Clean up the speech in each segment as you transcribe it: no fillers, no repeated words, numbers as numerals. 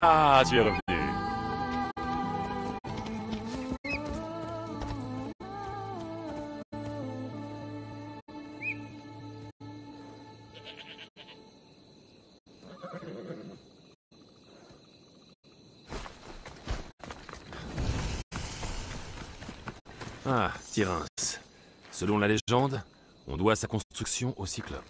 Ah, tu es revenu. Ah, Tyrins. Selon la légende, on doit sa construction au Cyclope.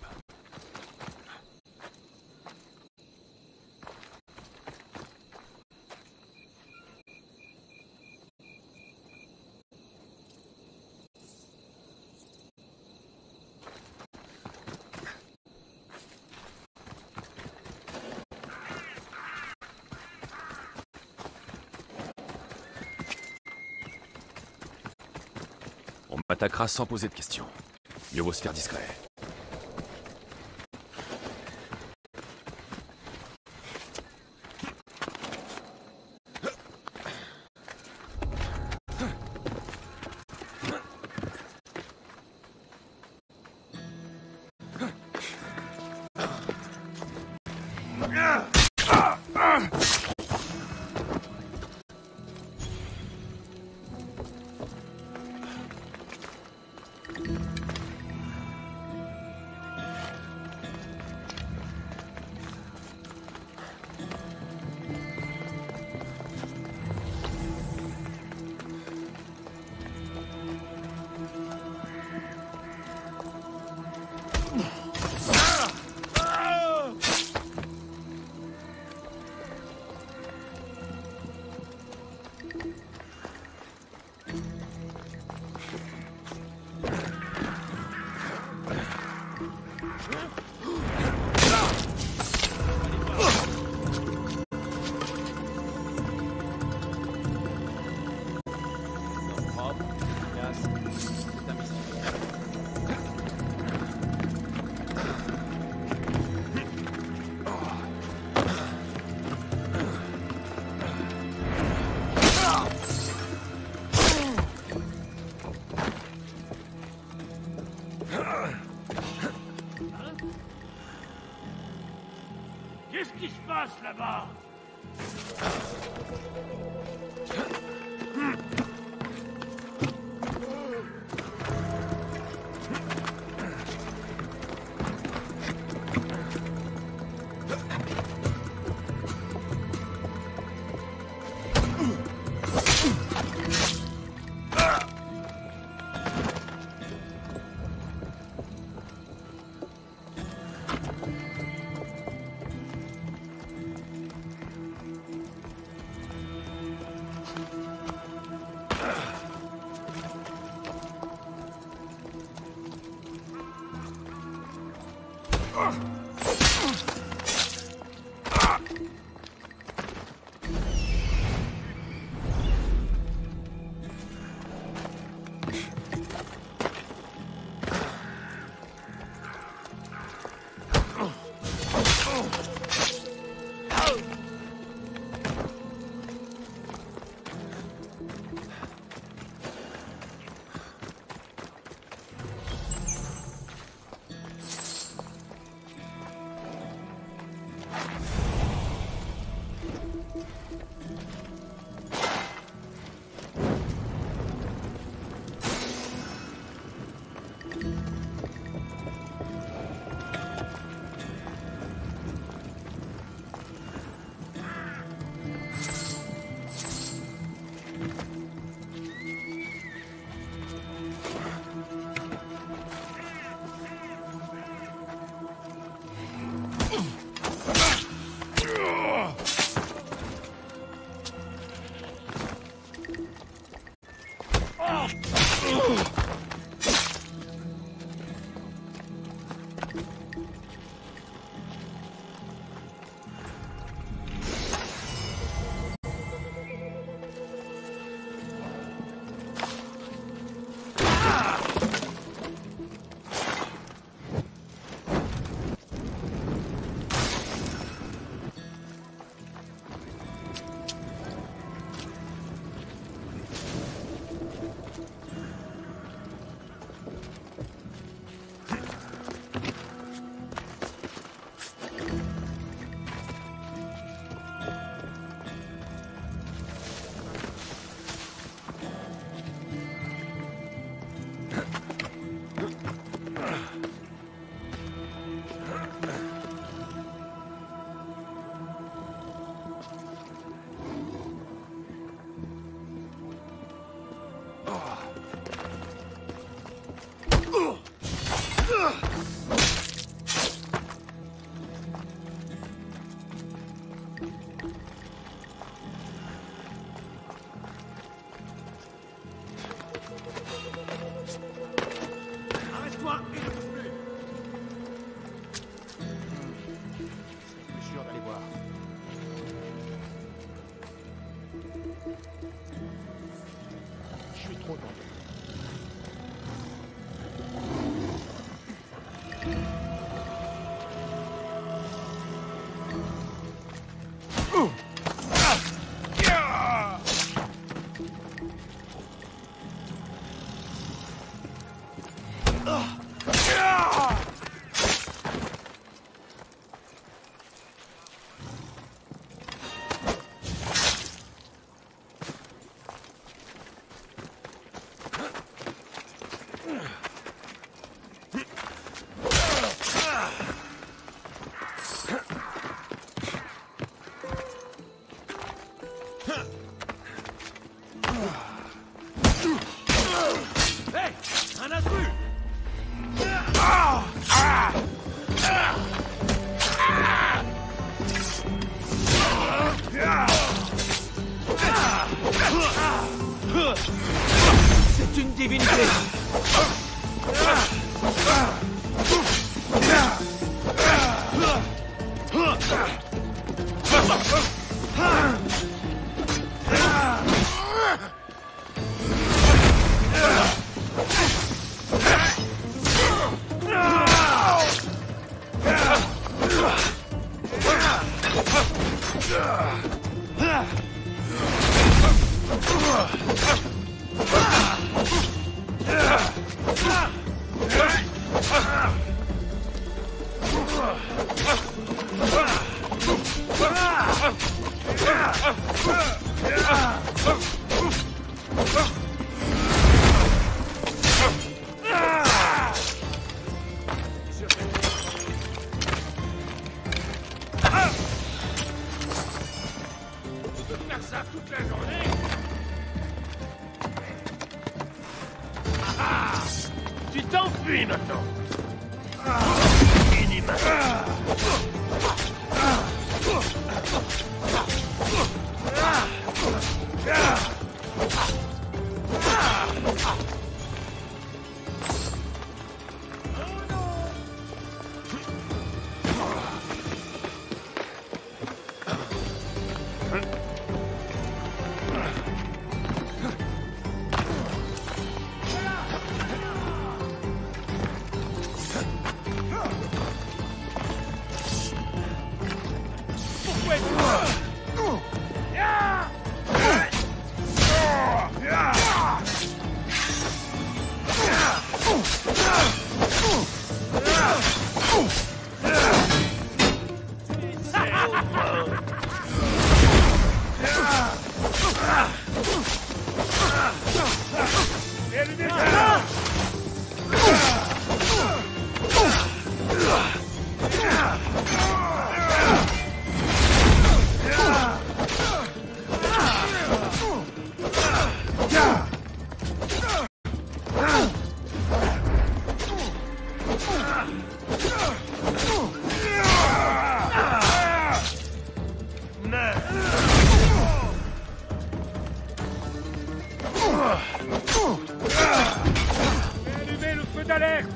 On m'attaquera sans poser de questions. Mieux vaut se faire discret. Qu'est-ce qui se passe là-bas? trop tôt. Hey! Un intrus! C'est une divinité. Faire ça toute la journée? Tu t'enfuis maintenant. Fini maintenant. Allumez le feu d'alerte!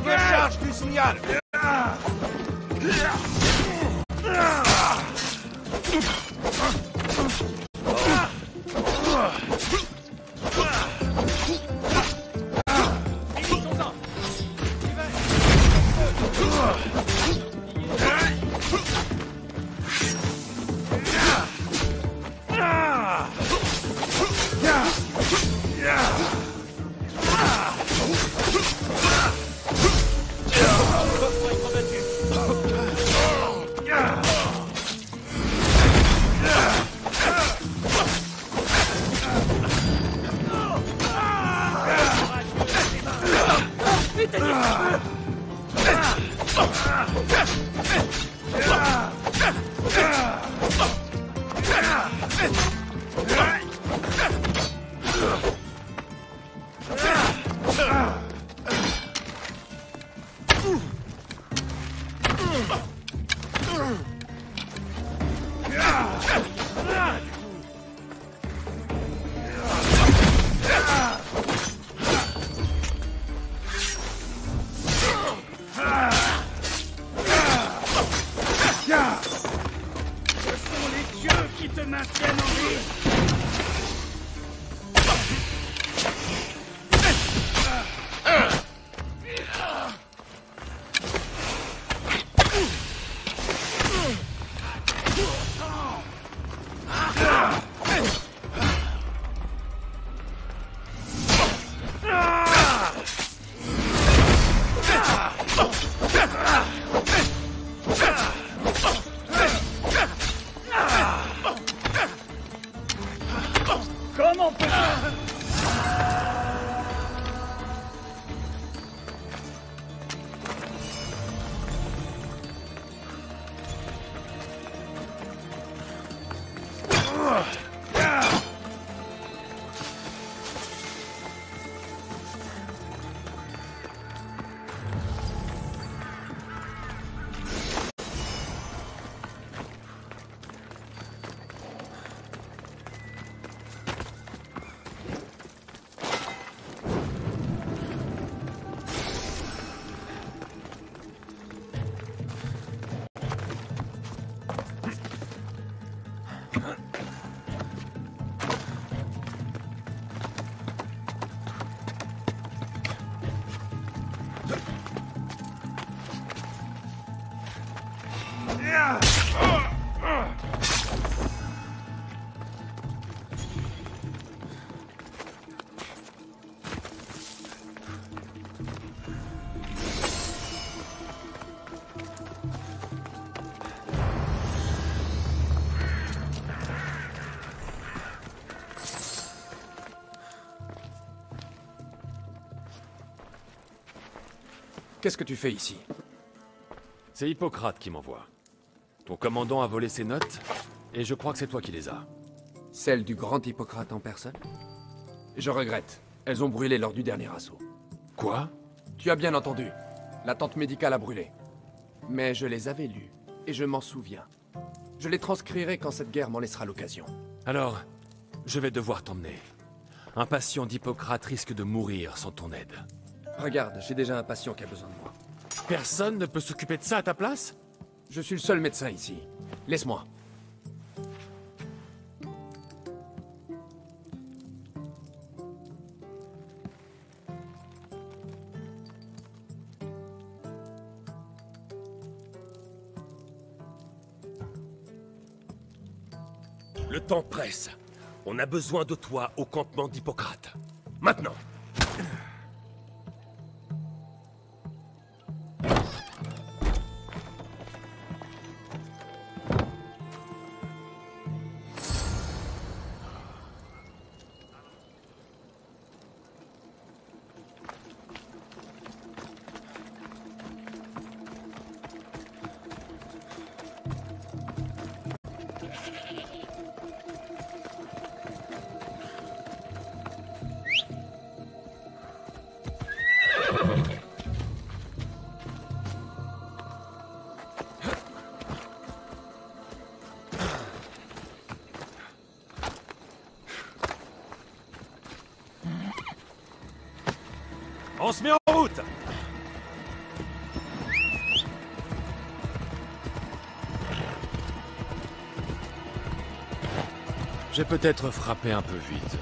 Recharge du signal. Qu'est-ce que tu fais ici? C'est Hippocrate qui m'envoie. Ton commandant a volé ses notes, et je crois que c'est toi qui les as. Celles du grand Hippocrate en personne? Je regrette. Elles ont brûlé lors du dernier assaut. Quoi? Tu as bien entendu. La tente médicale a brûlé. Mais je les avais lues, et je m'en souviens. Je les transcrirai quand cette guerre m'en laissera l'occasion. Alors, je vais devoir t'emmener. Un patient d'Hippocrate risque de mourir sans ton aide. Regarde, j'ai déjà un patient qui a besoin de moi. Personne ne peut s'occuper de ça à ta place? Je suis le seul médecin ici. Laisse-moi. Le temps presse. On a besoin de toi au campement d'Hippocrate. Maintenant! On se met en route! J'ai peut-être frappé un peu vite,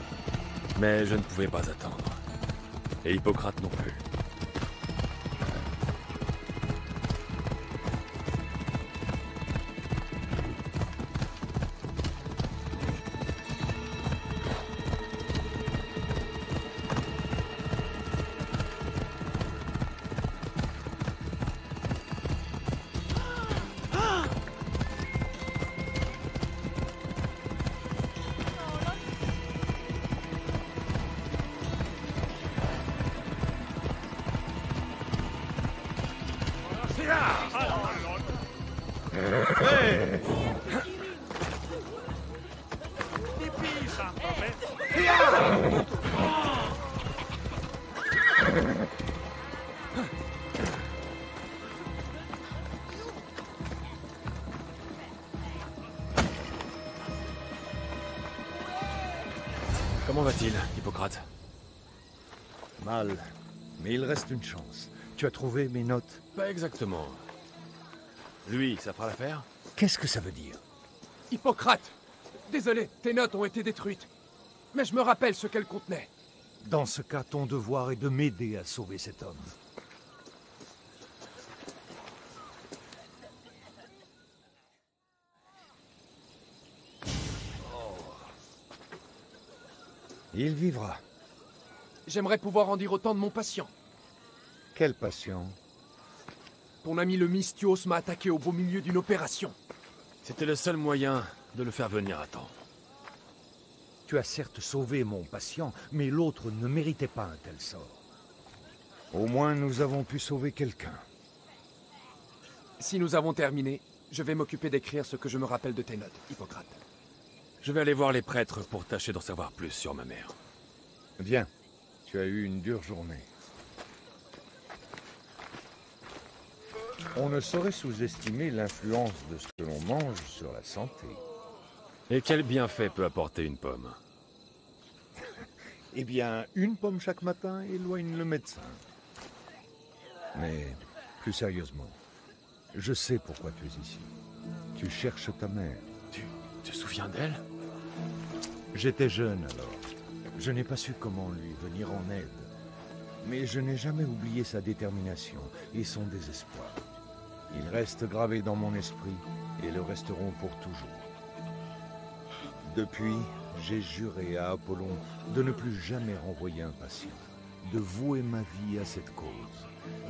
mais je ne pouvais pas attendre. Et Hippocrate non plus. Comment va-t-il, Hippocrate? Mal, mais il reste une chance. Tu as trouvé mes notes? Pas exactement. Lui, ça fera l'affaire? Qu'est-ce que ça veut dire? Hippocrate! Désolé, tes notes ont été détruites. Mais je me rappelle ce qu'elles contenaient. Dans ce cas, ton devoir est de m'aider à sauver cet homme. Il vivra. J'aimerais pouvoir en dire autant de mon patient. Quel patient? Ton ami le Misthios m'a attaqué au beau milieu d'une opération. C'était le seul moyen de le faire venir à temps. Tu as certes sauvé mon patient, mais l'autre ne méritait pas un tel sort. Au moins, nous avons pu sauver quelqu'un. Si nous avons terminé, je vais m'occuper d'écrire ce que je me rappelle de tes notes, Hippocrate. Je vais aller voir les prêtres pour tâcher d'en savoir plus sur ma mère. Viens, tu as eu une dure journée. On ne saurait sous-estimer l'influence de ce que l'on mange sur la santé. Et quel bienfait peut apporter une pomme? Eh bien, une pomme chaque matin éloigne le médecin. Mais, plus sérieusement, je sais pourquoi tu es ici. Tu cherches ta mère. Tu te souviens d'elle? J'étais jeune alors. Je n'ai pas su comment lui venir en aide. Mais je n'ai jamais oublié sa détermination et son désespoir. Ils restent gravés dans mon esprit et le resteront pour toujours. Depuis, j'ai juré à Apollon de ne plus jamais renvoyer un patient, de vouer ma vie à cette cause.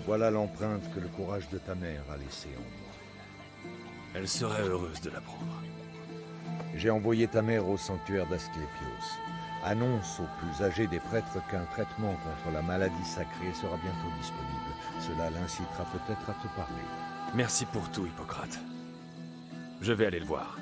Voilà l'empreinte que le courage de ta mère a laissée en moi. Elle serait heureuse de l'apprendre. J'ai envoyé ta mère au sanctuaire d'Asclépios. Annonce aux plus âgés des prêtres qu'un traitement contre la maladie sacrée sera bientôt disponible. Cela l'incitera peut-être à te parler. Merci pour tout, Hippocrate. Je vais aller le voir.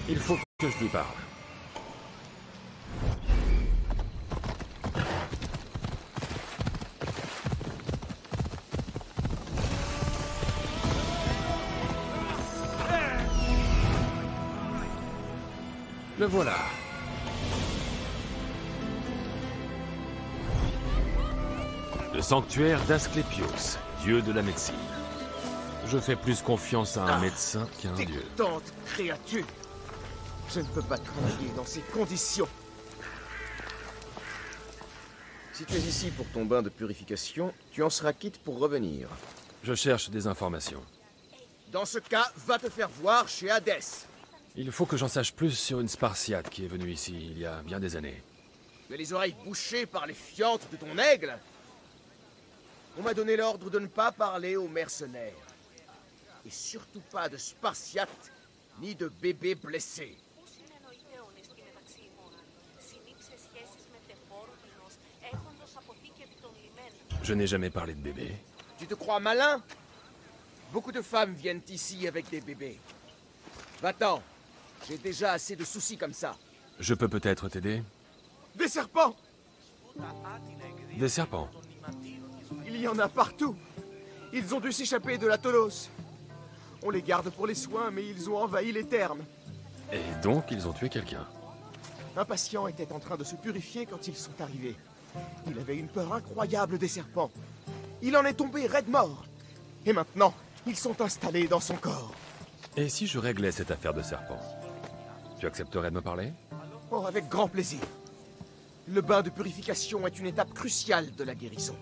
Il faut que je lui parle. Le voilà. Le sanctuaire d'Asclépios, dieu de la médecine. Je fais plus confiance à un médecin qu'à un dieu. Dégoûtante créature. Je ne peux pas travailler dans ces conditions. Si tu es ici pour ton bain de purification, tu en seras quitte pour revenir. Je cherche des informations. Dans ce cas, va te faire voir chez Hadès. Il faut que j'en sache plus sur une Spartiate qui est venue ici il y a bien des années. Tu as les oreilles bouchées par les fientes de ton aigle. On m'a donné l'ordre de ne pas parler aux mercenaires. Et surtout pas de Spartiates, ni de bébés blessés. Je n'ai jamais parlé de bébé. Tu te crois malin? Beaucoup de femmes viennent ici avec des bébés. Va-t'en. J'ai déjà assez de soucis comme ça. Je peux peut-être t'aider? Des serpents! Des serpents? Il y en a partout. Ils ont dû s'échapper de la Tolos. On les garde pour les soins, mais ils ont envahi les thermes. Et donc, ils ont tué quelqu'un. Un patient était en train de se purifier quand ils sont arrivés. Il avait une peur incroyable des serpents. Il en est tombé raide mort. Et maintenant, ils sont installés dans son corps. Et si je réglais cette affaire de serpent? Tu accepterais de me parler? Oh, avec grand plaisir. Le bain de purification est une étape cruciale de la guérison.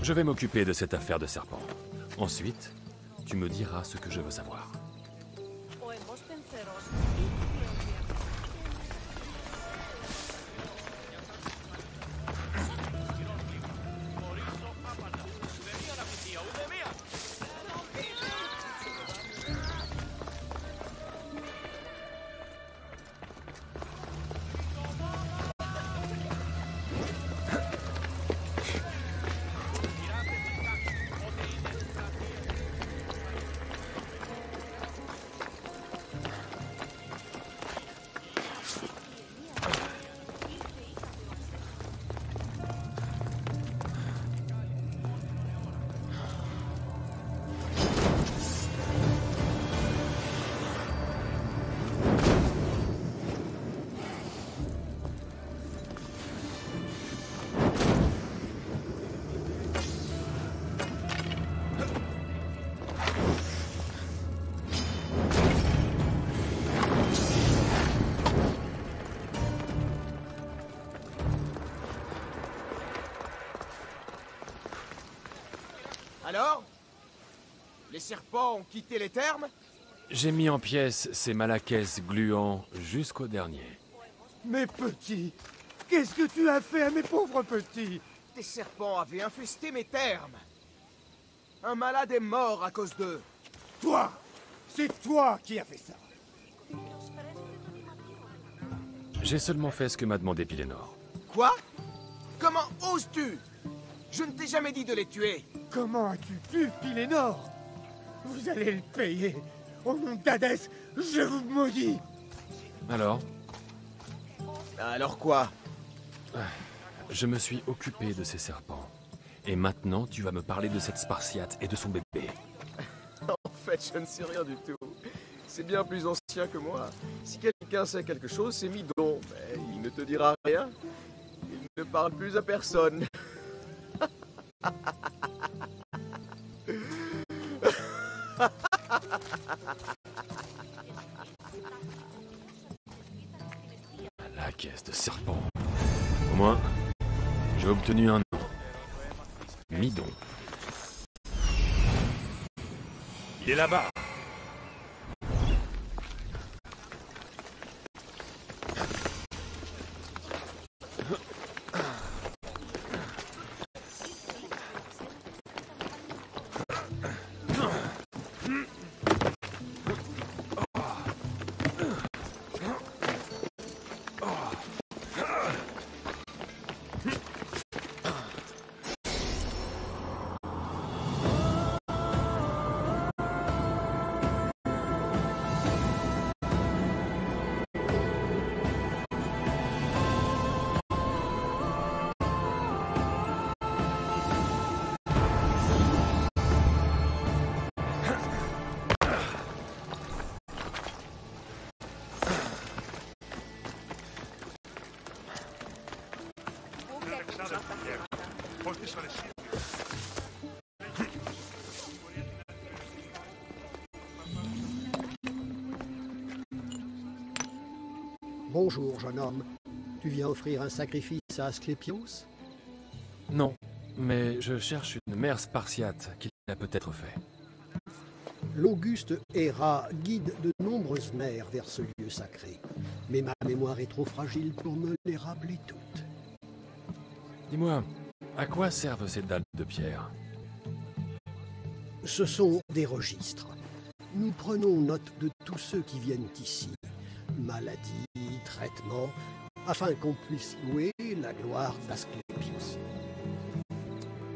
Je vais m'occuper de cette affaire de serpent. Ensuite, tu me diras ce que je veux savoir. Alors? Les serpents ont quitté les thermes? J'ai mis en pièces ces malaquais gluants jusqu'au dernier. Mes petits, qu'est-ce que tu as fait à mes pauvres petits? Des serpents avaient infesté mes thermes. Un malade est mort à cause d'eux. Toi! C'est toi qui as fait ça! J'ai seulement fait ce que m'a demandé Pylénor. Quoi? Comment oses-tu? Je ne t'ai jamais dit de les tuer. Comment as-tu pu, Pylénor? Vous allez le payer. Au nom d'Hadès, je vous maudis. Alors? Alors quoi? Je me suis occupé de ces serpents. Et maintenant, tu vas me parler de cette Spartiate et de son bébé. En fait, je ne sais rien du tout. C'est bien plus ancien que moi. Si quelqu'un sait quelque chose, c'est Midon. Mais il ne te dira rien. Il ne parle plus à personne. La caisse de serpent. Au moins, j'ai obtenu un nom. Midon. Il est là-bas. Bonjour, jeune homme. Tu viens offrir un sacrifice à Asclépios? Non, mais je cherche une mère spartiate qui l'a peut-être fait. L'Auguste Héra guide de nombreuses mères vers ce lieu sacré. Mais ma mémoire est trop fragile pour me les rappeler toutes. Dis-moi, à quoi servent ces dalles de pierre? Ce sont des registres. Nous prenons note de tous ceux qui viennent ici. Maladies, traitements, afin qu'on puisse louer la gloire d'Asclépios.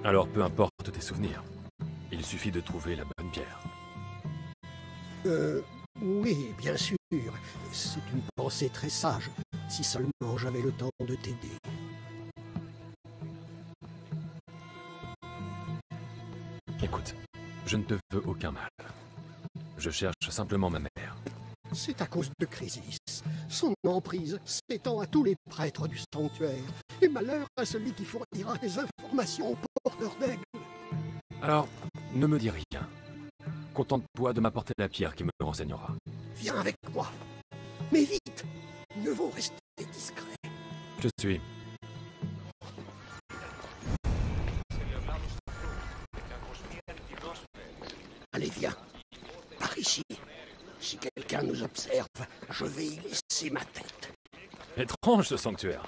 Alors peu importe tes souvenirs. Il suffit de trouver la bonne pierre. Oui, bien sûr. C'est une pensée très sage. Si seulement j'avais le temps de t'aider. Écoute, je ne te veux aucun mal. Je cherche simplement ma mère. C'est à cause de Chrysis. Son emprise s'étend à tous les prêtres du sanctuaire. Et malheur à celui qui fournira des informations aux porteurs d'aigle. Alors, ne me dis rien. Contente-toi de m'apporter la pierre qui me renseignera. Viens avec moi. Mais vite! Mieux vaut rester discret. Je suis. Allez, viens. Par ici. Si quelqu'un nous observe, je vais y laisser ma tête. Étrange ce sanctuaire.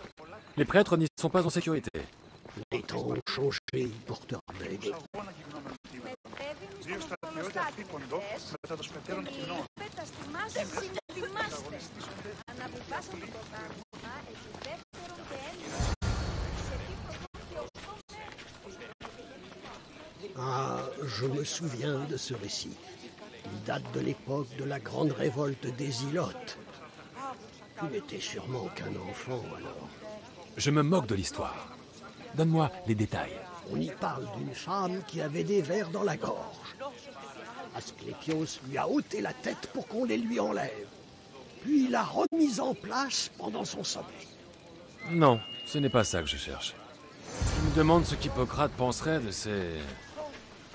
Les prêtres n'y sont pas en sécurité. Les temps ont changé, porteur d'aigle. Ah, je me souviens de ce récit. Il date de l'époque de la grande révolte des Ilotes. Tu n'étais sûrement qu'un enfant alors. Je me moque de l'histoire. Donne-moi les détails. On y parle d'une femme qui avait des vers dans la gorge. Asclépios lui a ôté la tête pour qu'on les lui enlève. Puis il l'a remise en place pendant son sommeil. Non, ce n'est pas ça que je cherche. Je me demande ce qu'Hippocrate penserait de ces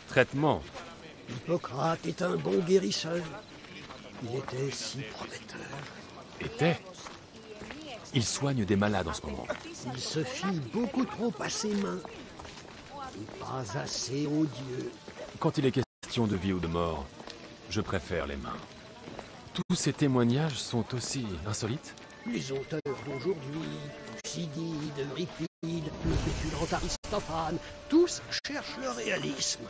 traitements. Hippocrate est un bon guérisseur. Il était si prometteur. Était? Il soigne des malades en ce moment. Il se fie beaucoup trop à ses mains. Et pas assez aux dieux. Quand il est question de vie ou de mort, je préfère les mains. Tous ces témoignages sont aussi insolites? Les auteurs d'aujourd'hui, Thucydide, Euripide, le pétulant Aristophane, tous cherchent le réalisme.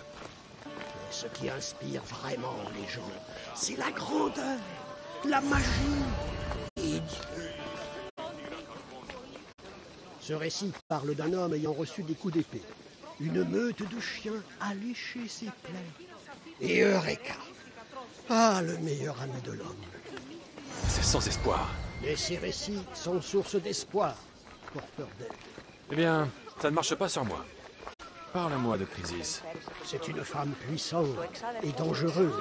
Mais ce qui inspire vraiment les gens, c'est la grandeur, la magie et Dieu. Ce récit parle d'un homme ayant reçu des coups d'épée. Une meute de chiens a léché ses plaies. Et Eureka! Ah, le meilleur ami de l'homme. C'est sans espoir. Mais ces récits sont source d'espoir, porteur d'aigle. Eh bien, ça ne marche pas sur moi. Parle-moi de Chrysis. C'est une femme puissante et dangereuse.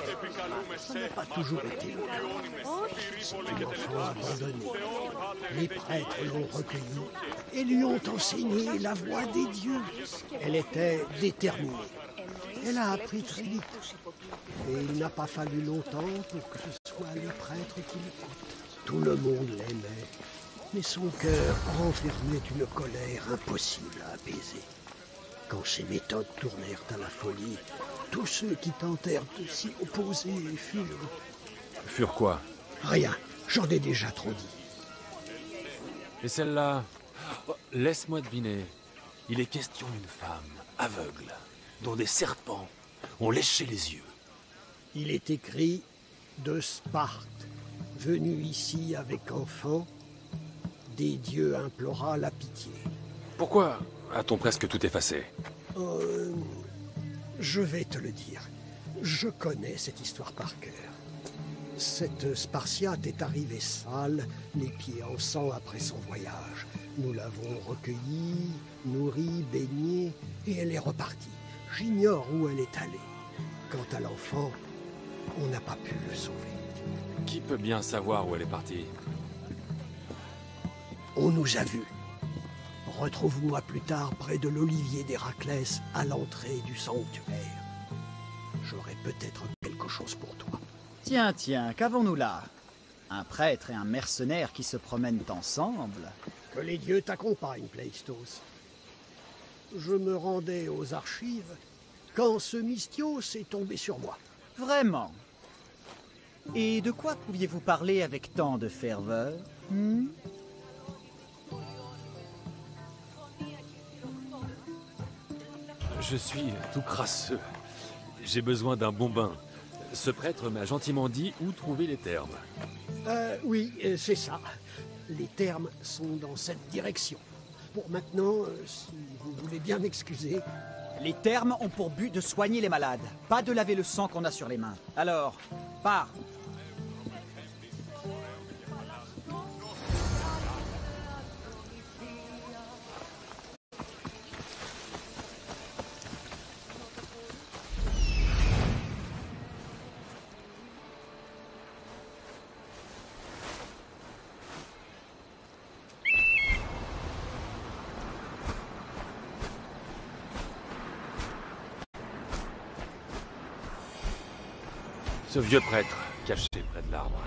Ça n'a pas toujours été le cas. C'est une enfant abandonnée. Les prêtres l'ont recueillie et lui ont enseigné la voie des dieux. Elle était déterminée. Elle a appris très vite. Et il n'a pas fallu longtemps pour que ce soit les prêtres qui l'écoutent. Tout le monde l'aimait, mais son cœur renfermait une colère impossible à apaiser. Quand ses méthodes tournèrent à la folie, tous ceux qui tentèrent de s'y opposer furent... Furent quoi? Rien, j'en ai déjà trop dit. Et celle-là... Oh, laisse-moi deviner. Il est question d'une femme aveugle, dont des serpents ont léché les yeux. Il est écrit de Sparte, venu ici avec enfants, des dieux implora la pitié. Pourquoi a-t-on presque tout effacé? Je vais te le dire. Je connais cette histoire par cœur. Cette Spartiate est arrivée sale, les pieds en sang après son voyage. Nous l'avons recueillie, nourrie, baignée, et elle est repartie. J'ignore où elle est allée. Quant à l'enfant, on n'a pas pu le sauver. Qui peut bien savoir où elle est partie? On nous a vus. Retrouve-moi plus tard près de l'olivier d'Héraclès, à l'entrée du sanctuaire. J'aurai peut-être quelque chose pour toi. Tiens, qu'avons-nous là? Un prêtre et un mercenaire qui se promènent ensemble. Que les dieux t'accompagnent, Pleistos. Je me rendais aux archives quand ce Mystios est tombé sur moi. Vraiment? Et de quoi pouviez-vous parler avec tant de ferveur? Je suis tout crasseux. J'ai besoin d'un bon bain. Ce prêtre m'a gentiment dit où trouver les thermes. Oui, c'est ça. Les thermes sont dans cette direction. Bon, maintenant, si vous voulez bien m'excuser... Les thermes ont pour but de soigner les malades, pas de laver le sang qu'on a sur les mains. Alors, pars! Ce vieux prêtre, caché près de l'arbre.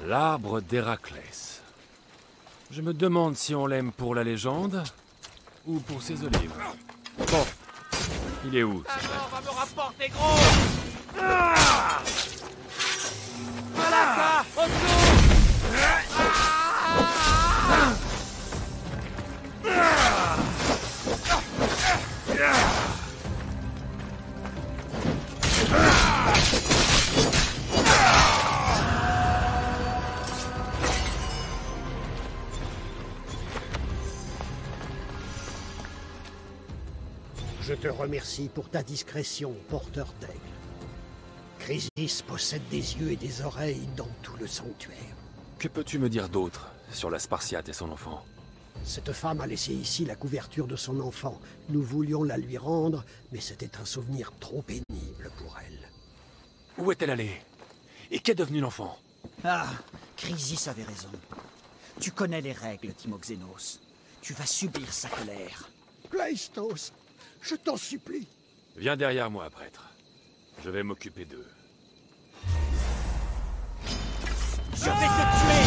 L'arbre d'Héraclès. Je me demande si on l'aime pour la légende ou pour ses olives. Bon, il est où? La mort va me rapporter gros. Malaka, au secours. Je te remercie pour ta discrétion, porteur d'aigle. Chrysis possède des yeux et des oreilles dans tout le sanctuaire. Que peux-tu me dire d'autre sur la Spartiate et son enfant? Cette femme a laissé ici la couverture de son enfant. Nous voulions la lui rendre, mais c'était un souvenir trop pénible pour elle. Où est-elle allée? Et qu'est devenu l'enfant? Ah, Chrysis avait raison. Tu connais les règles, Timoxénos. Tu vas subir sa colère. Kleistos, je t'en supplie. Viens derrière moi, prêtre. Je vais m'occuper d'eux. Je vais te tuer!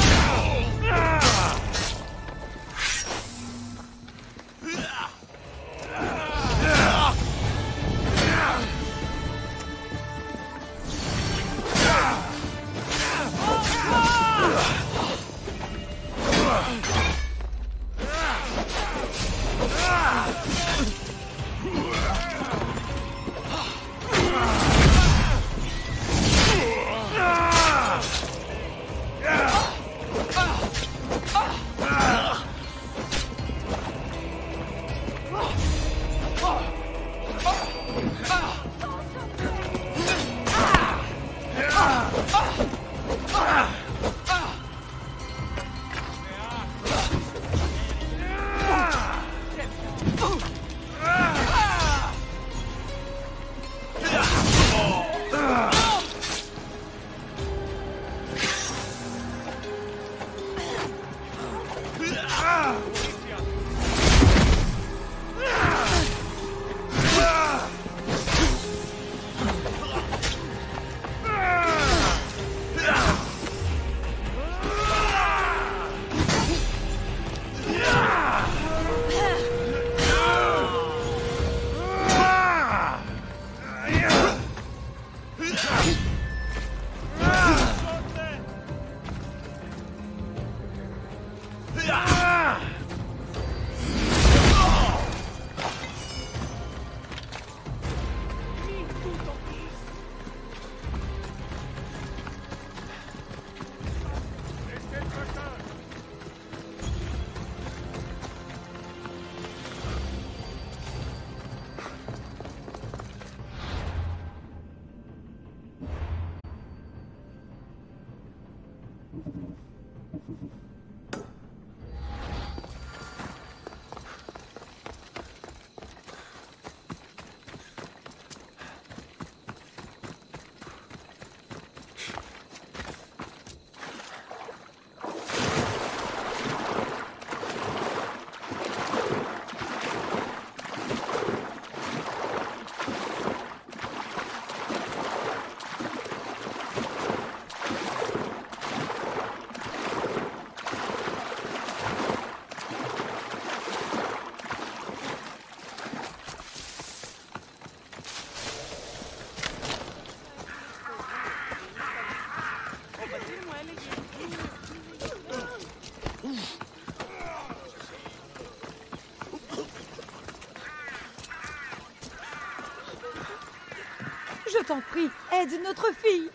Je t'en prie, aide notre fille.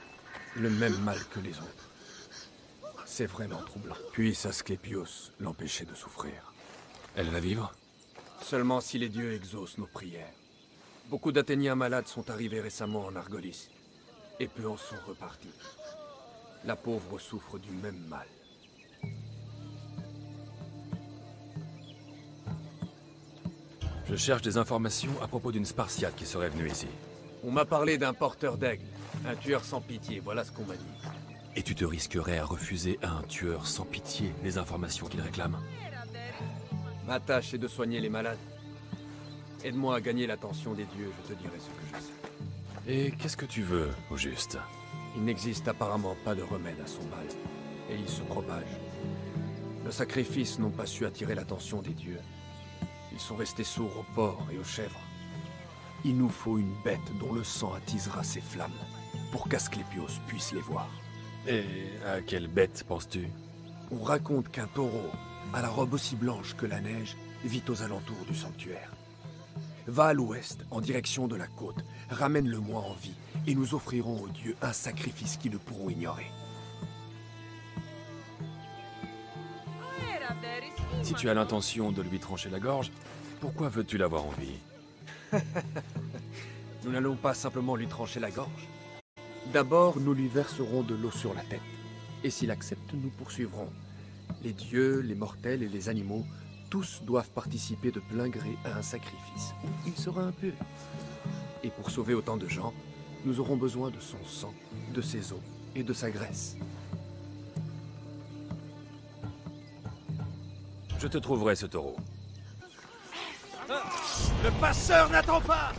Le même mal que les autres. C'est vraiment troublant. Puisse Asclépios l'empêcher de souffrir. Elle va vivre? Seulement si les dieux exaucent nos prières. Beaucoup d'Athéniens malades sont arrivés récemment en Argolis. Et peu en sont repartis. La pauvre souffre du même mal. Je cherche des informations à propos d'une Spartiate qui serait venue ici. On m'a parlé d'un porteur d'aigle. Un tueur sans pitié, voilà ce qu'on m'a dit. Et tu te risquerais à refuser à un tueur sans pitié les informations qu'il réclame? Ma tâche est de soigner les malades. Aide-moi à gagner l'attention des dieux, je te dirai ce que je sais. Et qu'est-ce que tu veux, au juste? Il n'existe apparemment pas de remède à son mal. et ils se propagent. Nos sacrifices n'ont pas su attirer l'attention des dieux. Ils sont restés sourds aux porcs et aux chèvres. Il nous faut une bête dont le sang attisera ces flammes, pour qu'Asclépios puisse les voir. Et à quelle bête penses-tu? On raconte qu'un taureau, à la robe aussi blanche que la neige, vit aux alentours du sanctuaire. Va à l'ouest, en direction de la côte, ramène-le-moi en vie, et nous offrirons aux dieux un sacrifice qu'ils ne pourront ignorer. Si tu as l'intention de lui trancher la gorge, pourquoi veux-tu l'avoir en vie? Nous n'allons pas simplement lui trancher la gorge. D'abord, nous lui verserons de l'eau sur la tête. Et s'il accepte, nous poursuivrons. Les dieux, les mortels et les animaux, tous doivent participer de plein gré à un sacrifice. Il sera impur. Et pour sauver autant de gens, nous aurons besoin de son sang, de ses os et de sa graisse. Je te trouverai ce taureau. Le passeur n'attend pas!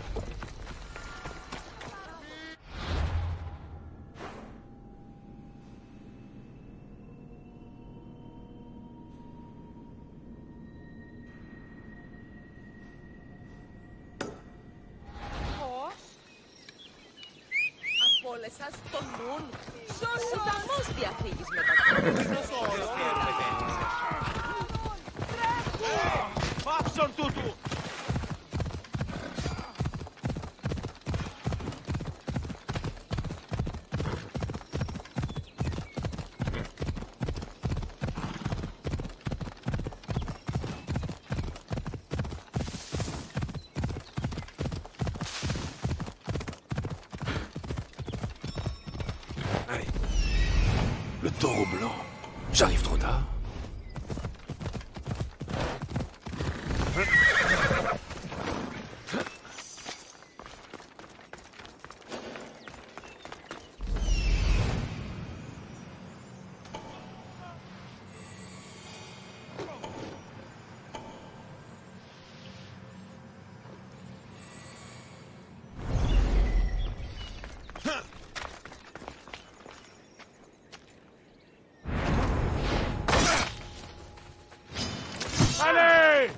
Allez. Le taureau blanc. J'arrive trop tard. Allez!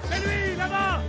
C'est lui, là-bas!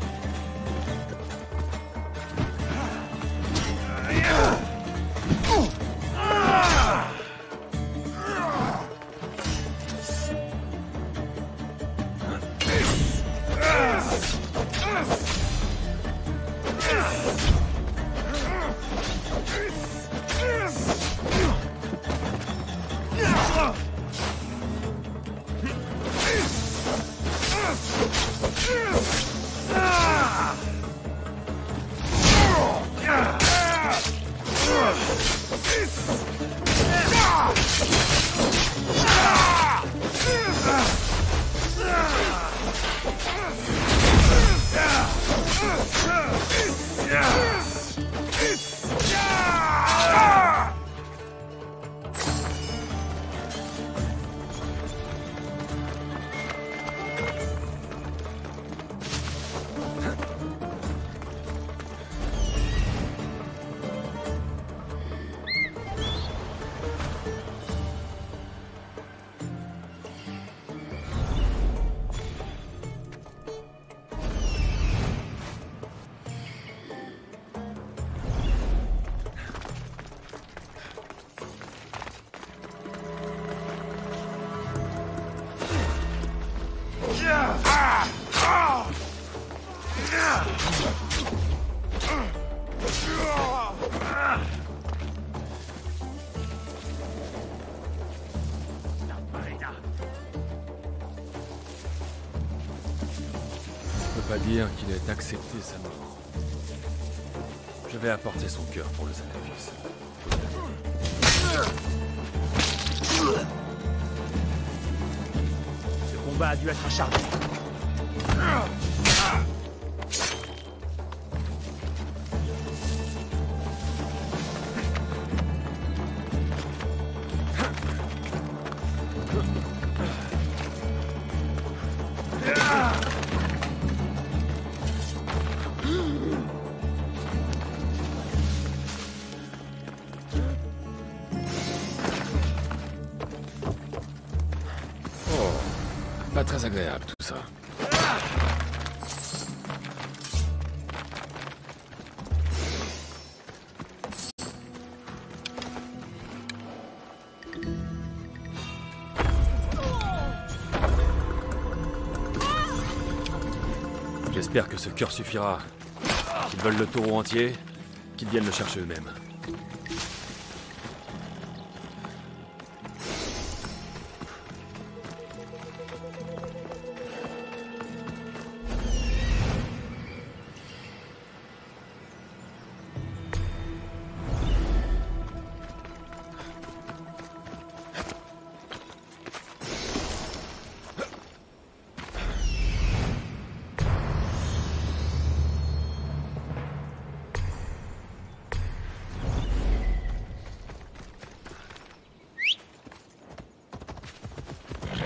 Je peux pas dire qu'il ait accepté sa mort. Je vais apporter son cœur pour le sacrifice. Ce combat a dû être acharné. très agréable tout ça. J'espère que ce cœur suffira. Qu'ils veulent le taureau entier, qu'ils viennent le chercher eux-mêmes.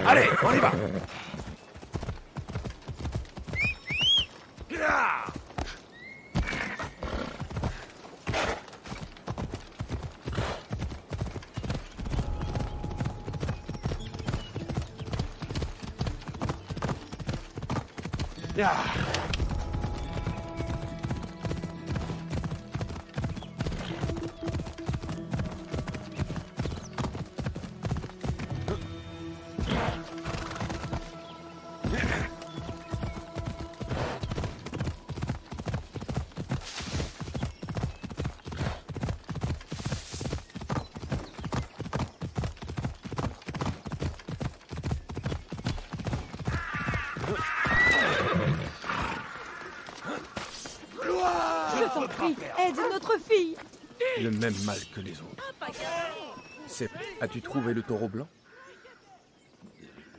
Allez, on y va. Je t'en prie, aide notre fille. Le même mal que les autres. As-tu trouvé le taureau blanc?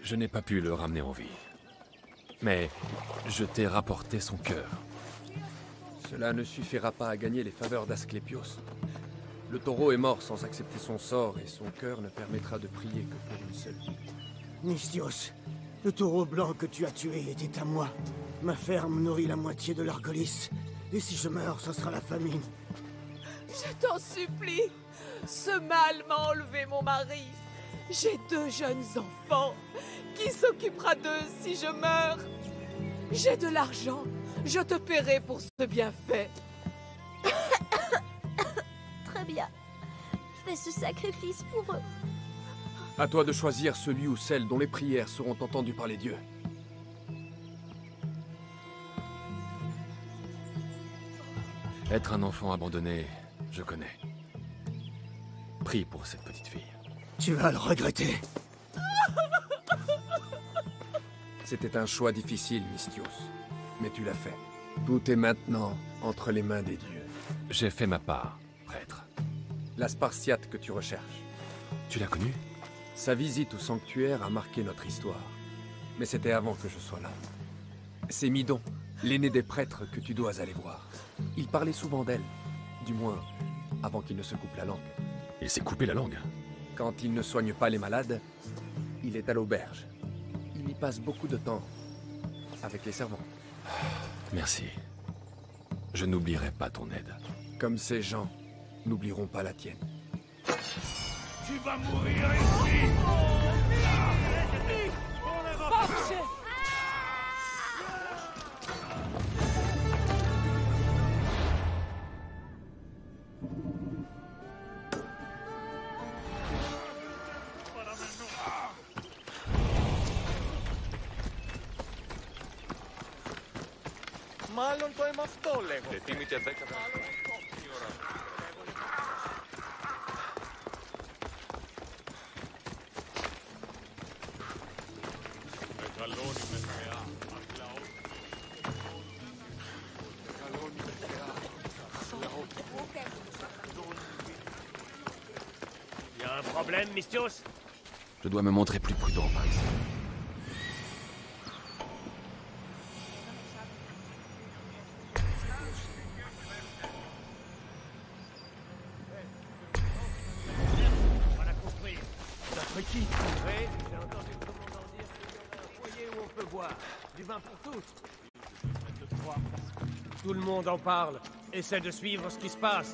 Je n'ai pas pu le ramener en vie. Mais je t'ai rapporté son cœur. Cela ne suffira pas à gagner les faveurs d'Asclépios. Le taureau est mort sans accepter son sort et son cœur ne permettra de prier que pour une seule vie. Nistios, le taureau blanc que tu as tué était à moi. Ma ferme nourrit la moitié de l'Argolis. Et si je meurs, ce sera la famine. Je t'en supplie. Ce mal m'a enlevé mon mari. J'ai 2 jeunes enfants. Qui s'occupera d'eux si je meurs? J'ai de l'argent. Je te paierai pour ce bienfait. Très bien. Fais ce sacrifice pour eux. À toi de choisir celui ou celle dont les prières seront entendues par les dieux. Être un enfant abandonné, je connais. Prie pour cette petite fille. Tu vas le regretter. C'était un choix difficile, Nistios. Mais tu l'as fait. Tout est maintenant entre les mains des dieux. J'ai fait ma part, prêtre. La Spartiate que tu recherches. Tu l'as connue? Sa visite au sanctuaire a marqué notre histoire. Mais c'était avant que je sois là. C'est Midon, l'aîné des prêtres que tu dois aller voir. Il parlait souvent d'elle. Du moins, avant qu'il ne se coupe la langue. Il s'est coupé la langue? Quand il ne soigne pas les malades, il est à l'auberge. Il y passe beaucoup de temps avec les servants. Merci. Je n'oublierai pas ton aide. Comme ces gens n'oublieront pas la tienne. Tu vas mourir ici! Μάλλον το αίμα αυτό λέγω. Ετοίμητε 10 λεπτά. Μεγαλώνει με θεά. Μεγαλώνει με θεά. Y a un problème, Nistios? Je dois me montrer plus prudent par ici. Oui, j'ai entendu le commandant dire qu'il y aurait un foyer où on peut boire. Du vin pour tous. Tout le monde en parle. Essaie de suivre ce qui se passe.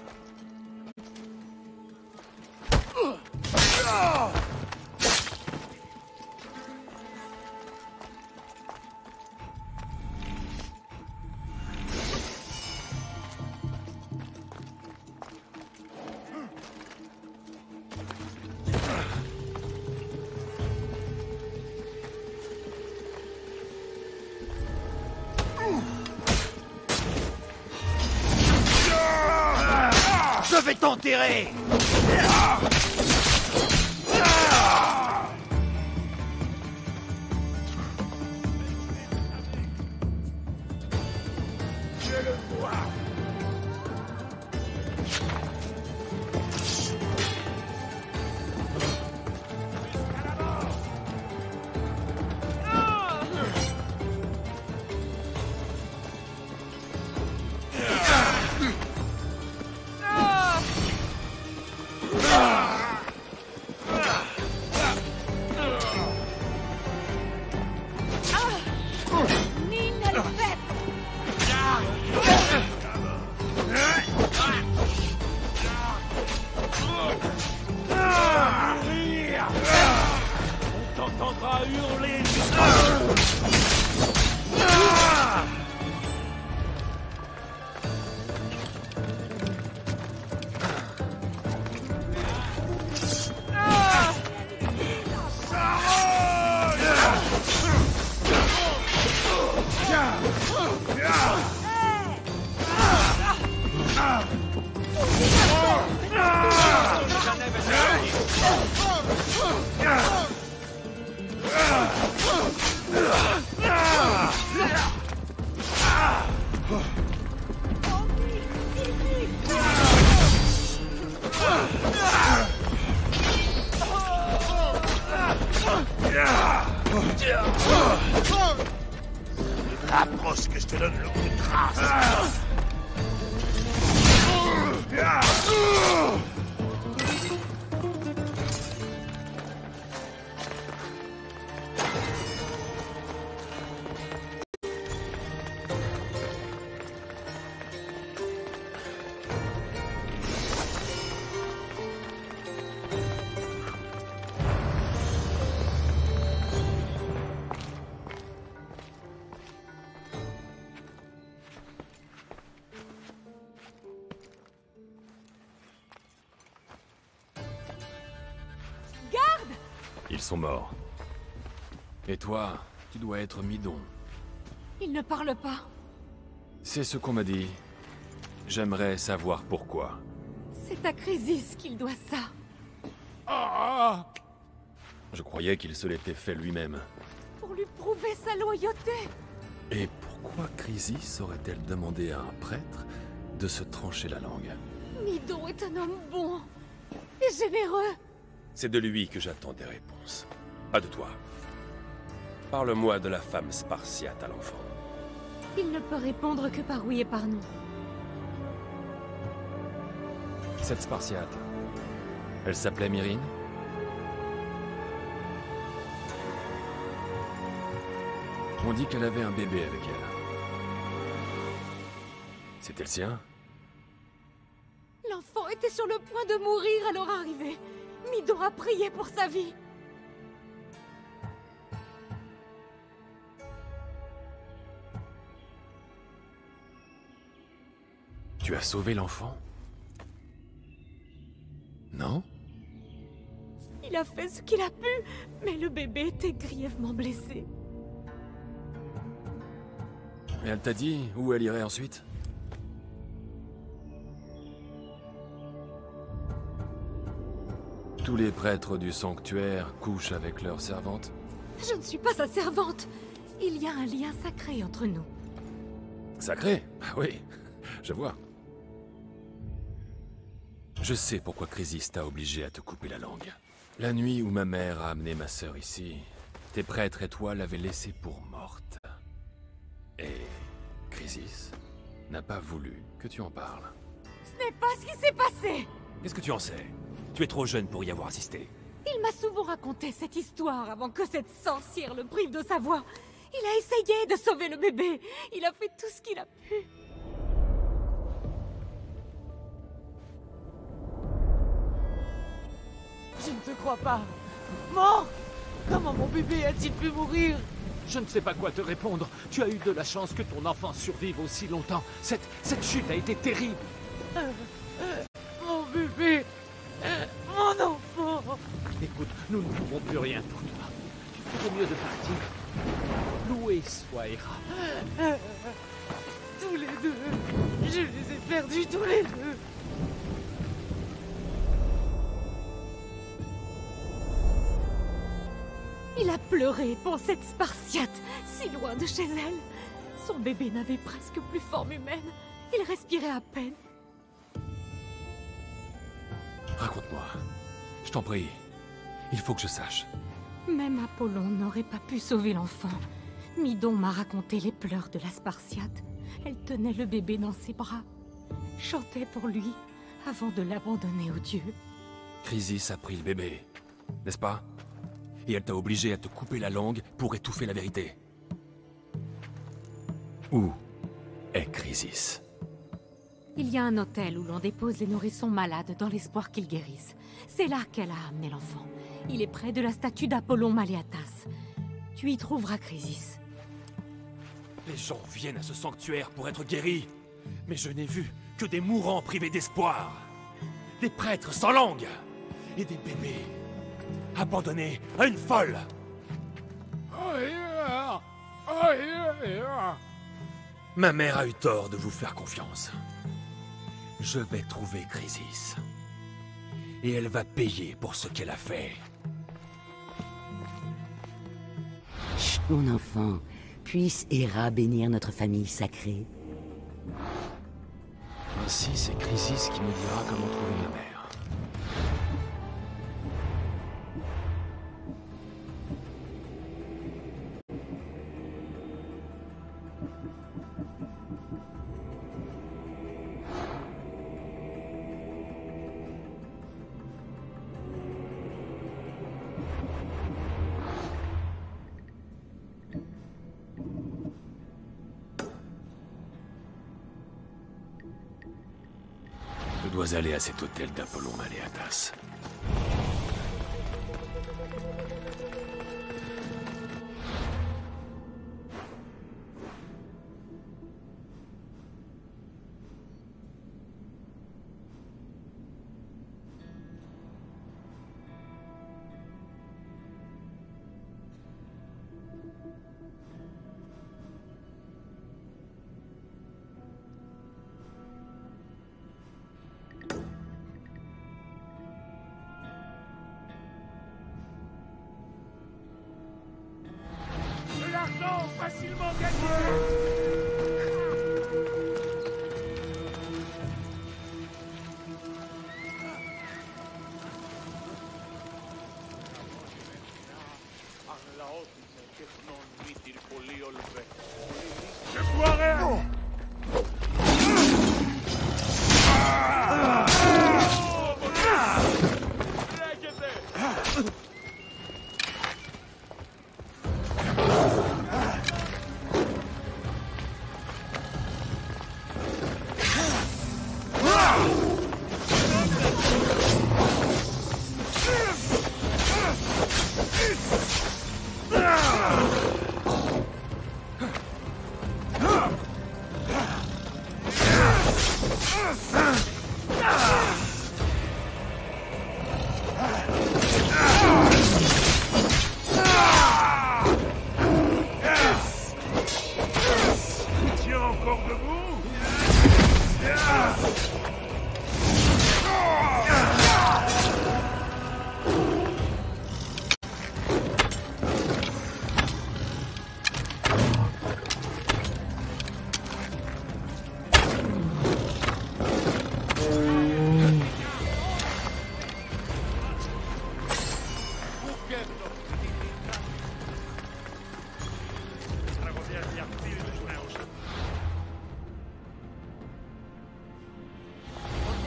Je vais t'enterrer! Je le vois! On t'entendra hurler! Rapproche que je te donne le coup de grâce. Ils sont morts. Et toi, tu dois être Midon. Il ne parle pas. C'est ce qu'on m'a dit. J'aimerais savoir pourquoi. C'est à Chrysis qu'il doit ça. Je croyais qu'il se l'était fait lui-même. Pour lui prouver sa loyauté. Et pourquoi Chrysis aurait-elle demandé à un prêtre de se trancher la langue? Midon est un homme bon et généreux. C'est de lui que j'attends des réponses. Pas de toi. Parle-moi de la femme spartiate à l'enfant. Il ne peut répondre que par oui et par non. Cette Spartiate, elle s'appelait Myrrine? On dit qu'elle avait un bébé avec elle. C'était le sien? L'enfant était sur le point de mourir à leur arrivée. Midon a prié pour sa vie. Tu as sauvé l'enfant? Non? Il a fait ce qu'il a pu, mais le bébé était grièvement blessé. Et elle t'a dit où elle irait ensuite? Tous les prêtres du sanctuaire couchent avec leurs servantes? Je ne suis pas sa servante. Il y a un lien sacré entre nous. Sacré? Ah oui, je vois. Je sais pourquoi Chrysis t'a obligé à te couper la langue. La nuit où ma mère a amené ma sœur ici, tes prêtres et toi l'avaient laissée pour morte. Et Chrysis n'a pas voulu que tu en parles. Ce n'est pas ce qui s'est passé. Qu'est-ce que tu en sais? Tu es trop jeune pour y avoir assisté. Il m'a souvent raconté cette histoire avant que cette sorcière le prive de sa voix. Il a essayé de sauver le bébé. Il a fait tout ce qu'il a pu. Je ne te crois pas. Mort? Comment mon bébé a-t-il pu mourir? Je ne sais pas quoi te répondre. Tu as eu de la chance que ton enfant survive aussi longtemps. Cette chute a été terrible. Mon bébé. Mon enfant. Écoute, nous ne pouvons plus rien pour toi. Tu ferais mieux de partir. Loué soit Hera. Tous les deux. Je les ai perdus tous les deux. pleurer pour cette Spartiate, si loin de chez elle. Son bébé n'avait presque plus forme humaine. Il respirait à peine. Raconte-moi. Je t'en prie. Il faut que je sache. Même Apollon n'aurait pas pu sauver l'enfant. Midon m'a raconté les pleurs de la Spartiate. Elle tenait le bébé dans ses bras, chantait pour lui, avant de l'abandonner aux dieux. Chrysis a pris le bébé, n'est-ce pas? Et elle t'a obligé à te couper la langue pour étouffer la vérité. Où est Chrysis? Il y a un hôtel où l'on dépose les nourrissons malades dans l'espoir qu'ils guérissent. C'est là qu'elle a amené l'enfant. Il est près de la statue d'Apollon Maléatas. Tu y trouveras Chrysis. Les gens viennent à ce sanctuaire pour être guéris. Mais je n'ai vu que des mourants privés d'espoir. Des prêtres sans langue. Et des bébés abandonnés à une folle. Ma mère a eu tort de vous faire confiance. Je vais trouver Chrysis. Et elle va payer pour ce qu'elle a fait. Chut, mon enfant. Puisse Héra bénir notre famille sacrée. Ainsi, c'est Chrysis qui me dira comment trouver ma mère. Je dois aller à cet hôtel d'Apollon Maléatas. Facilement gagné. Je vois rien.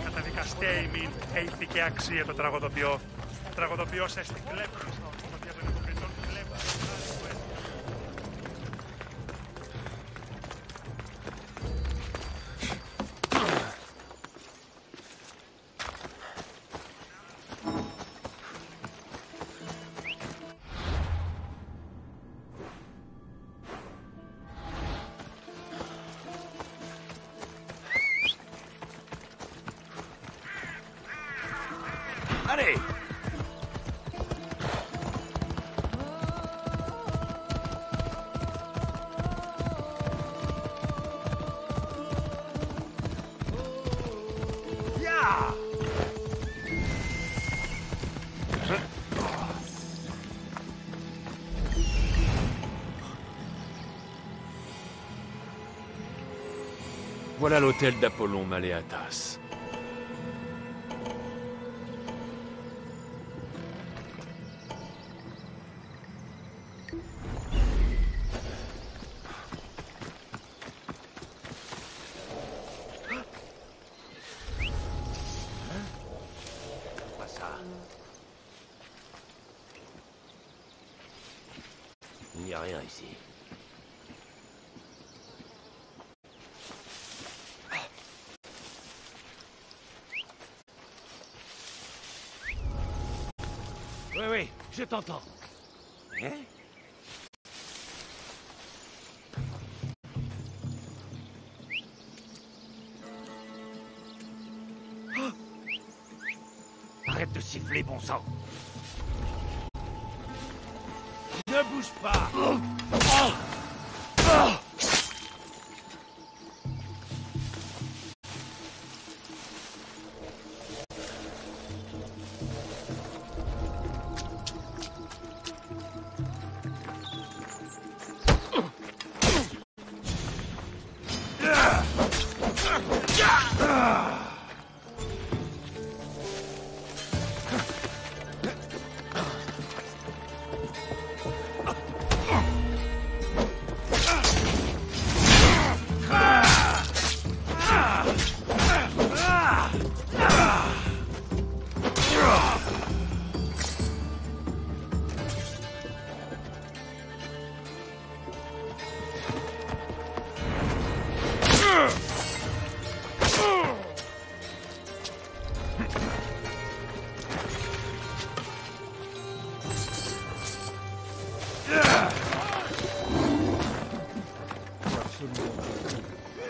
Καταδικαστέιμην έηθηκε αξία το τραγωδοποιό. Τραγωδοποιός έστι κλέπτης για τον υποκριτών κλέπτης. Allez! Voilà l'hôtel d'Apollon Maléatas. Pas ça. Il n'y a rien ici. Oui, oui, je t'entends. Hein? Arrête de siffler, bon sang. Ne bouge pas.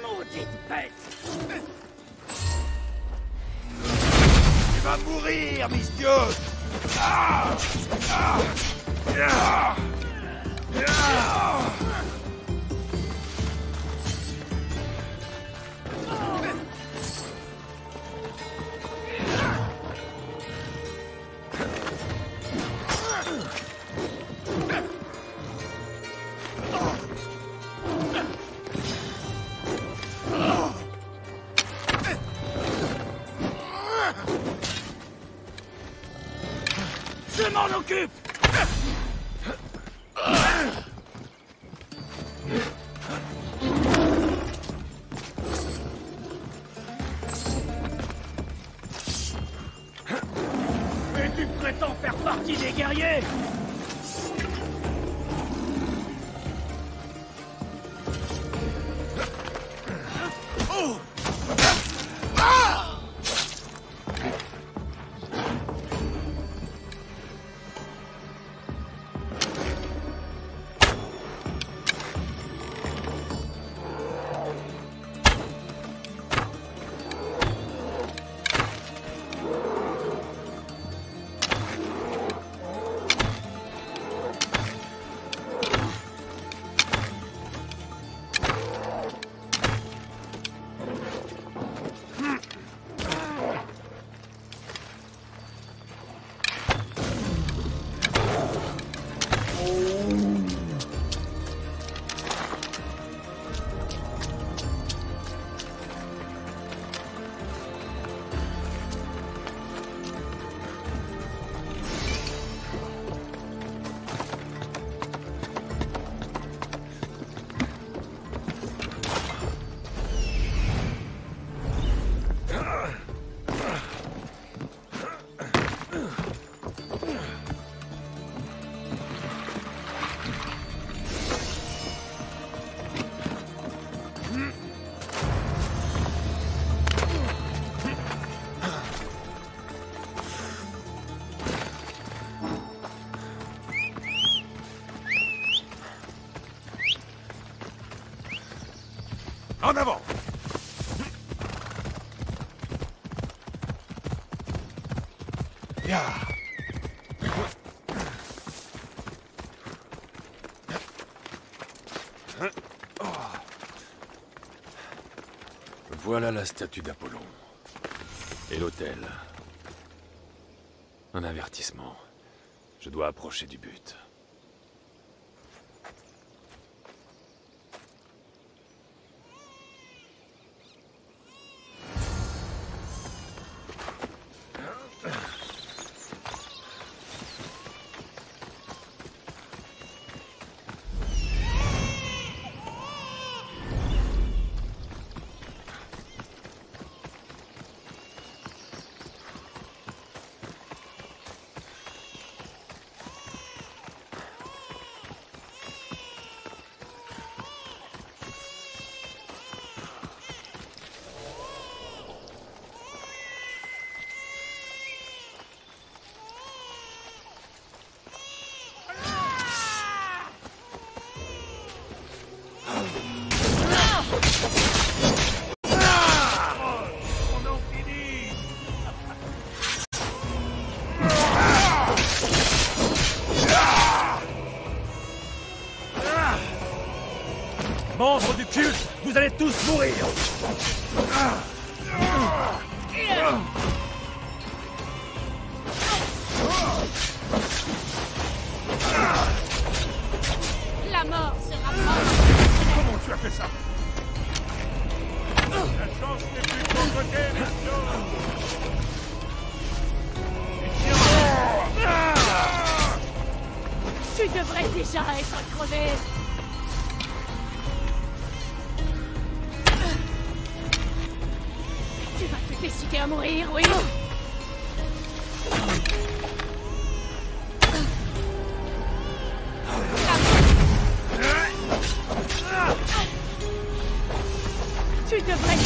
Maudite bête! Tu vas mourir, Mistios! Ah! Ah! Ah! Ah! Je m'en occupe! Mais tu prétends faire partie des guerriers? En avant! Ya! Voilà la statue d'Apollon. Et l'hôtel. Un avertissement. Je dois approcher du but. Vous allez tous mourir! La mort sera morte. Comment tu as fait ça? La chance n'est plus de ton côté, maintenant. Tu devrais déjà être crevé. Tu vas te décider à mourir, oui? Tu devrais...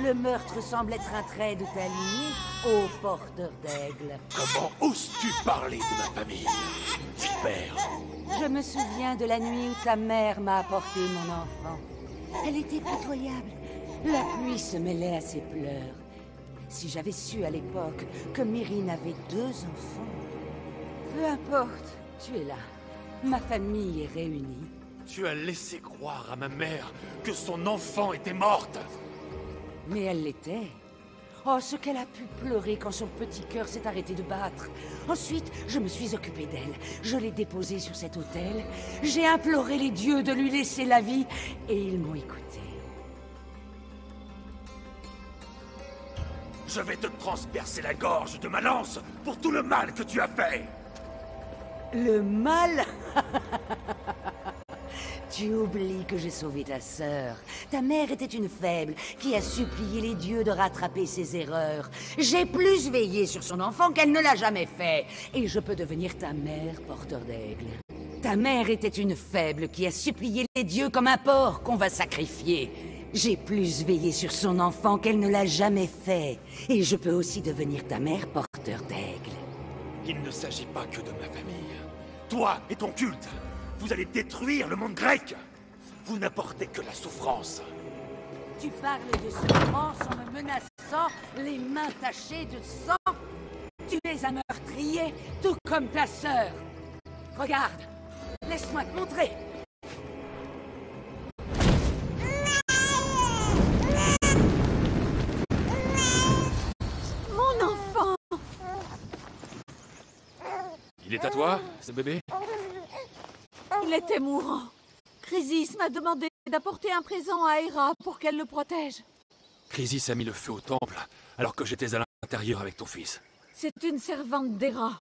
Le meurtre semble être un trait de ta lignée, ô porteur d'aigle. Comment oses-tu parler de ma famille, vipère? Je me souviens de la nuit où ta mère m'a apporté mon enfant. Elle était pitoyable. La pluie se mêlait à ses pleurs. Si j'avais su à l'époque que Myrrine avait 2 enfants... Peu importe, tu es là. Ma famille est réunie. Tu as laissé croire à ma mère que son enfant était morte. Mais elle l'était. Oh, ce qu'elle a pu pleurer quand son petit cœur s'est arrêté de battre. Ensuite, je me suis occupée d'elle. Je l'ai déposée sur cet autel. J'ai imploré les dieux de lui laisser la vie, et ils m'ont écouté. Je vais te transpercer la gorge de ma lance pour tout le mal que tu as fait. Le mal? Tu oublies que j'ai sauvé ta sœur. Ta mère était une faible qui a supplié les dieux de rattraper ses erreurs. J'ai plus veillé sur son enfant qu'elle ne l'a jamais fait. Et je peux devenir ta mère, porteur d'aigle. Ta mère était une faible qui a supplié les dieux comme un porc qu'on va sacrifier. J'ai plus veillé sur son enfant qu'elle ne l'a jamais fait. Et je peux aussi devenir ta mère, porteur d'aigle. Il ne s'agit pas que de ma famille. Toi et ton culte, vous allez détruire le monde grec. Vous n'apportez que la souffrance. Tu parles de souffrance en me menaçant, les mains tachées de sang. Tu es un meurtrier, tout comme ta sœur. Regarde, laisse-moi te montrer. Mon enfant! Il est à toi, ce bébé? Il était mourant. Chrysis m'a demandé d'apporter un présent à Hera pour qu'elle le protège. Chrysis a mis le feu au temple, alors que j'étais à l'intérieur avec ton fils. C'est une servante d'Hera.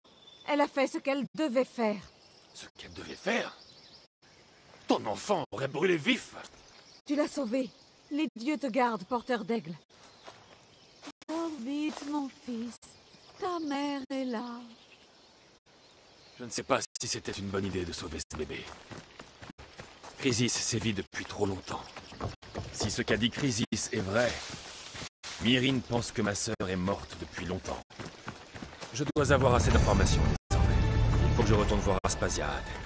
Elle a fait ce qu'elle devait faire. Ce qu'elle devait faire? Ton enfant aurait brûlé vif! Tu l'as sauvé. Les dieux te gardent, porteur d'aigle. Oh, vite, mon fils. Ta mère est là. Je ne sais pas si c'était une bonne idée de sauver ce bébé. Chrysis sévit depuis trop longtemps. Si ce qu'a dit Chrysis est vrai, Myrrine pense que ma sœur est morte depuis longtemps. Je dois avoir assez d'informations désormais. Il faut que je retourne voir Aspasia à Athènes.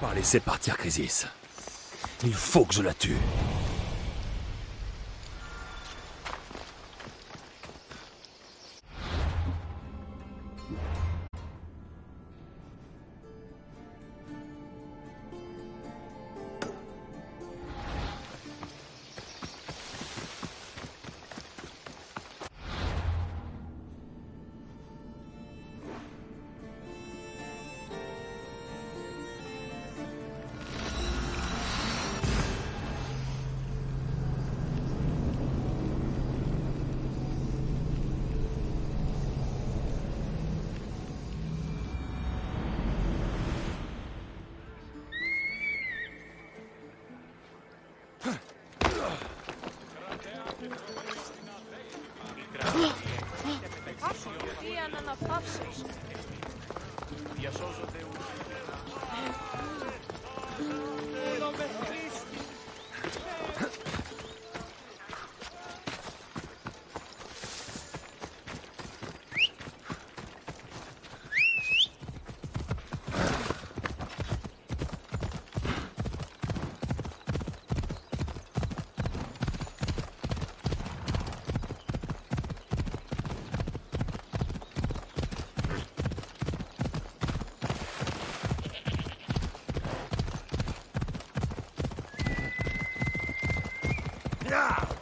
Pas laisser partir Chrysis. Il faut que je la tue.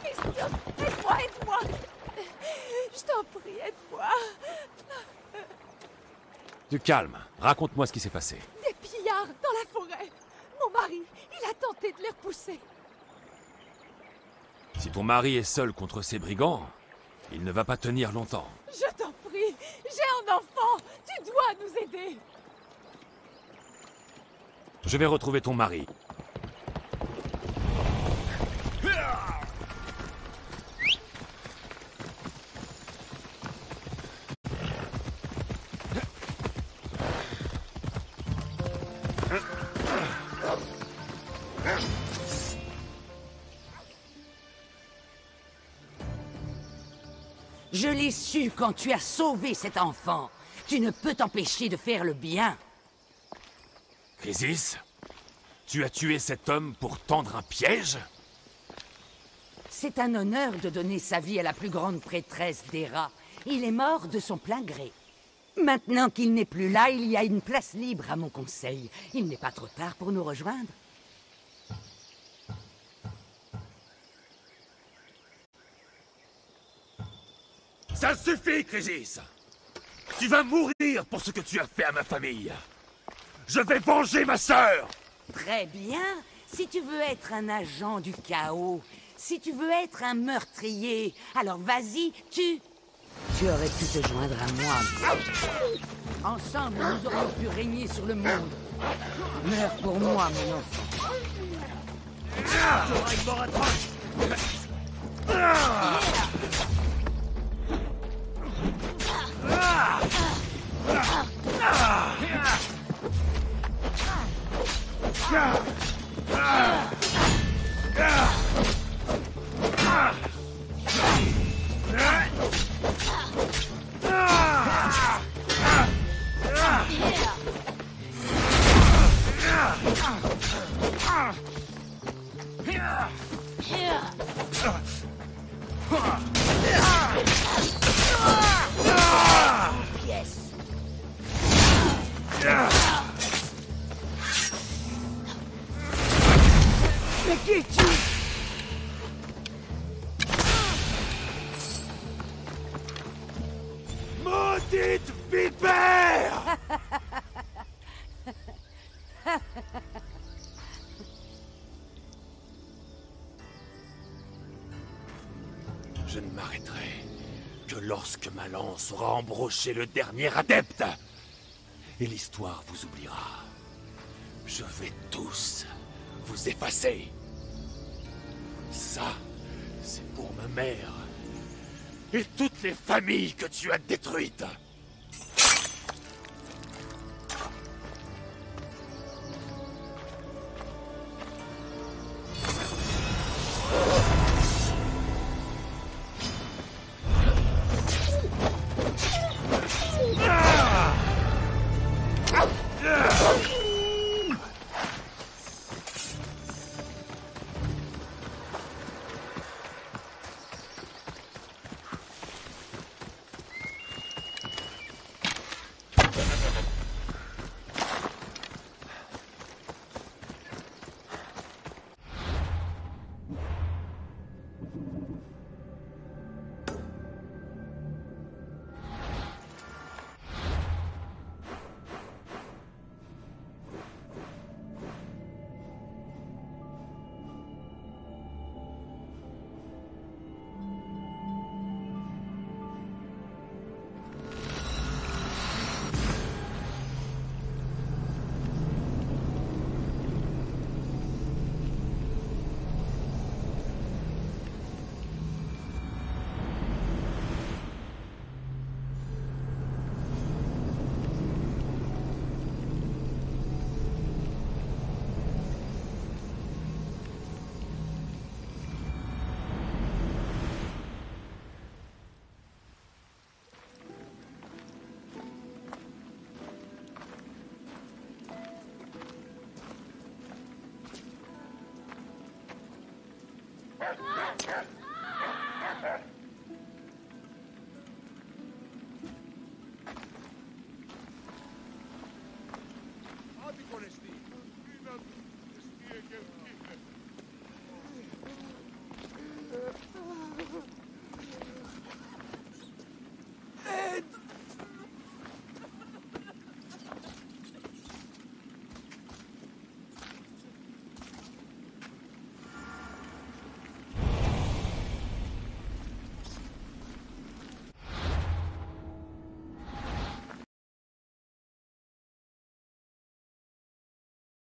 Christos, aide-moi, aide-moi! Je t'en prie, aide-moi! Du calme. Raconte-moi ce qui s'est passé. Des pillards dans la forêt! Mon mari, il a tenté de les repousser. Si ton mari est seul contre ces brigands, il ne va pas tenir longtemps. Je t'en prie, j'ai un enfant! Tu dois nous aider! Je vais retrouver ton mari. Je l'ai su quand tu as sauvé cet enfant. Tu ne peux t'empêcher de faire le bien. Chrysis, tu as tué cet homme pour tendre un piège? C'est un honneur de donner sa vie à la plus grande prêtresse d'Héra. Il est mort de son plein gré. Maintenant qu'il n'est plus là, il y a une place libre à mon conseil. Il n'est pas trop tard pour nous rejoindre. Ça suffit, Chrysis! Tu vas mourir pour ce que tu as fait à ma famille! Je vais venger ma sœur! Très bien. Si tu veux être un agent du chaos, si tu veux être un meurtrier, alors vas-y, Tu aurais pu te joindre à moi. Ensemble, nous aurions pu régner sur le monde. Meurs pour moi, mon enfant. J'aurai une mort atroce! Mais qui es-tu? Maudite vipère! Je ne m'arrêterai que lorsque ma lance aura embroché le dernier adepte. Et l'histoire vous oubliera. Je vais tous vous effacer. Ça, c'est pour ma mère et toutes les familles que tu as détruites.